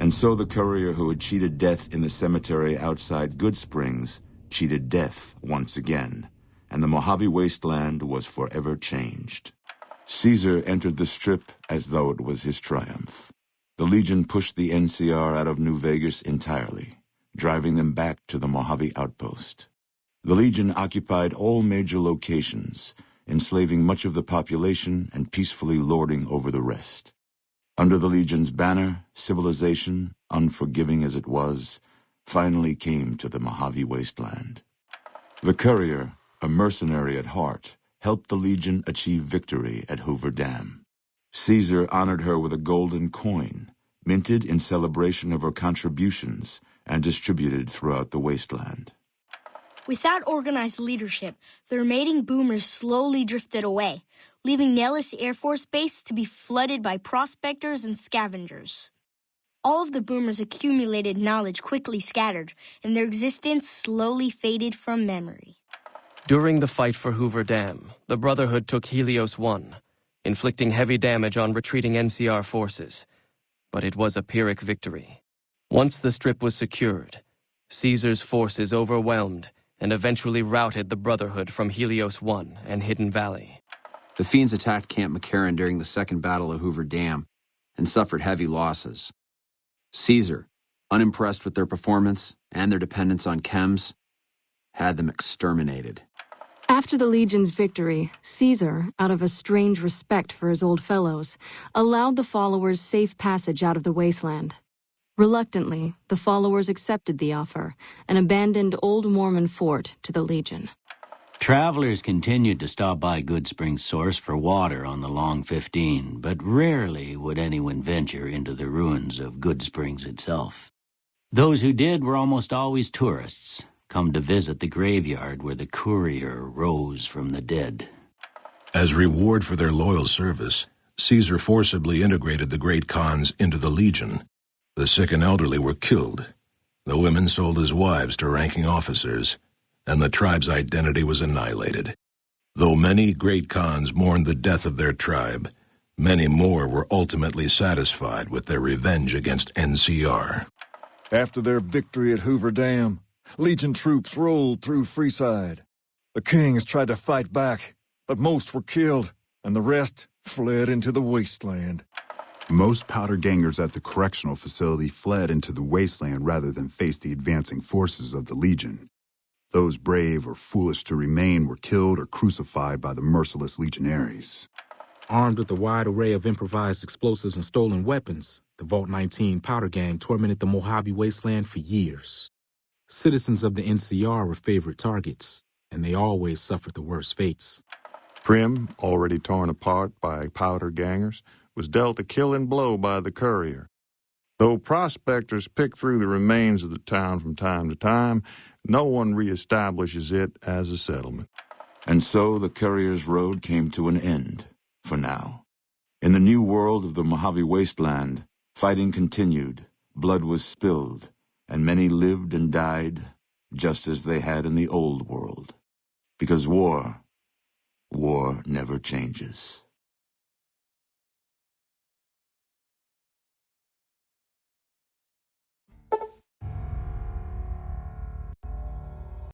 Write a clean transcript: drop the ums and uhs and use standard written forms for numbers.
And so the courier who had cheated death in the cemetery outside Good Springs cheated death once again, and the Mojave wasteland was forever changed. Caesar entered the Strip as though it was his triumph. The Legion pushed the NCR out of New Vegas entirely, driving them back to the Mojave outpost. The Legion occupied all major locations, enslaving much of the population and peacefully lording over the rest. Under the Legion's banner, civilization, unforgiving as it was, finally came to the Mojave wasteland. The courier, a mercenary at heart, helped the Legion achieve victory at Hoover Dam. Caesar honored her with a golden coin, minted in celebration of her contributions and distributed throughout the wasteland. Without organized leadership, the remaining boomers slowly drifted away, leaving Nellis Air Force Base to be flooded by prospectors and scavengers. All of the boomers' accumulated knowledge quickly scattered, and their existence slowly faded from memory. During the fight for Hoover Dam, the Brotherhood took Helios 1, inflicting heavy damage on retreating NCR forces. But it was a Pyrrhic victory. Once the Strip was secured, Caesar's forces overwhelmed and eventually routed the Brotherhood from Helios 1 and Hidden Valley. The Fiends attacked Camp McCarran during the Second Battle of Hoover Dam and suffered heavy losses. Caesar, unimpressed with their performance and their dependence on chems, had them exterminated. After the Legion's victory, Caesar, out of a strange respect for his old fellows, allowed the followers safe passage out of the wasteland. Reluctantly, the followers accepted the offer and abandoned Old Mormon Fort to the Legion. Travelers continued to stop by Good Springs Source for water on the Long 15, but rarely would anyone venture into the ruins of Good Springs itself. Those who did were almost always tourists, come to visit the graveyard where the courier rose from the dead. As reward for their loyal service, Caesar forcibly integrated the great khans into the Legion. The sick and elderly were killed. The women sold as wives to ranking officers, and the tribe's identity was annihilated. Though many great khans mourned the death of their tribe, many more were ultimately satisfied with their revenge against NCR. After their victory at Hoover Dam, Legion troops rolled through Freeside. The kings tried to fight back, but most were killed, and the rest fled into the wasteland. Most powder gangers at the correctional facility fled into the wasteland rather than face the advancing forces of the Legion. Those brave or foolish to remain were killed or crucified by the merciless legionaries. Armed with a wide array of improvised explosives and stolen weapons, the Vault 19 powder gang tormented the Mojave wasteland for years. Citizens of the NCR were favorite targets, and they always suffered the worst fates. Prim, already torn apart by powder gangers, was dealt a killing blow by the courier. Though prospectors pick through the remains of the town from time to time, no one reestablishes it as a settlement. And so the courier's road came to an end, for now. In the new world of the Mojave wasteland, fighting continued, blood was spilled, and many lived and died just as they had in the old world. Because war never changes.